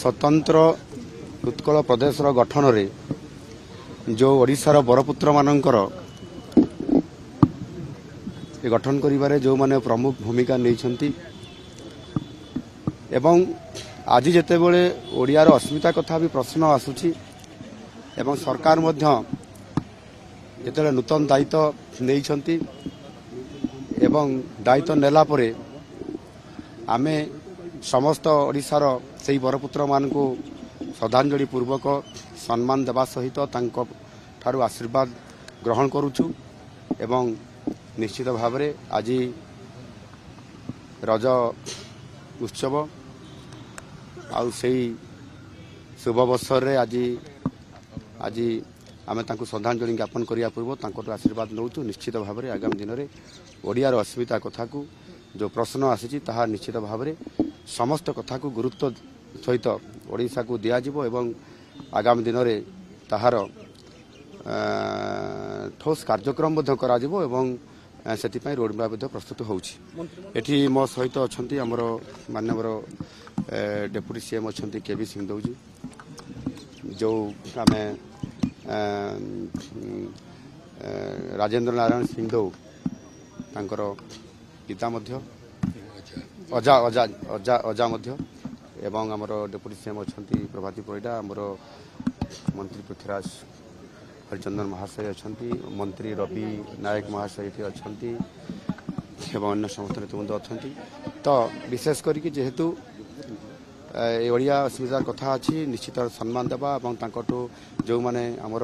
स्वतंत्र उत्कल प्रदेश गठन रे जो ओडिशार बरपुत्र मानकर गठन करिबारे जो माने प्रमुख भूमिका नहीं एवं आज जेतेबेले ओडियार अस्मिता कथा भी प्रश्न आसुची एवं सरकार मध्य जेतेबेले नूतन दायित्व नहीं एवं दायित्व नेला परे आमे समस्त ओडिशार से बरपुत्र मान को श्रद्धांजलि पूर्वक सम्मान देवा सहित तांको ठारू आशीर्वाद ग्रहण करुचु एवं निश्चित भाव में आज रज उत्सव आउ से शुभ अवसर रे आज आमे तांको श्रद्धांजलि ज्ञापन करिया पूर्व तांको आशीर्वाद नौचु। निश्चित भाव में आगामी दिन में ओडियार अस्मिता कथा को जो प्रश्न आसी ताहा निश्चित भाव में समस्त कथा को गुरुत्व सहित ओडिशा को दियाजिबो एवं आगामी दिन में ताहार ठोस कार्यक्रम कराजिबो एवं सेतिपाई रोड मैप प्रस्तुत होउछि। एठी मो सहित अछंती हमर माननीय डेप्यूटी सीएम अछंती केबी सिंहदेव जी जो आमे राजेंद्र नारायण सिंहदेव तांकर पिता मध्य अजा अजा अजा अजा मध्य एवं आमर डेप्यूटी सीएम अछंती प्रभाती परिडा आमर मंत्री पृथ्वीराज हरिचंदन महाशय अछंती मंत्री रवि नायक महाशय ये अछंती एवं अन्य समस्त नेतृवृंद अछंती। तो विशेष करके जेहेतु ओडिया अस्मितार कथा अच्छी निश्चित सम्मान देवा और तांकटू जो माने आमर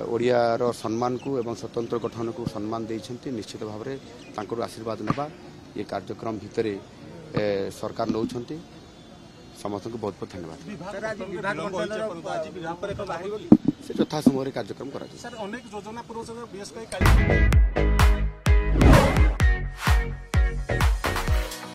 ओडियार सम्मान को एवं स्वतंत्र गठन को सम्मान देइछंती निश्चित भाव में तांकटू आशीर्वाद नेबा ये कार्यक्रम भितर सरकार नौछंती। समस्त को बहुत बहुत धन्यवाद। से यथा समय कार्यक्रम करा।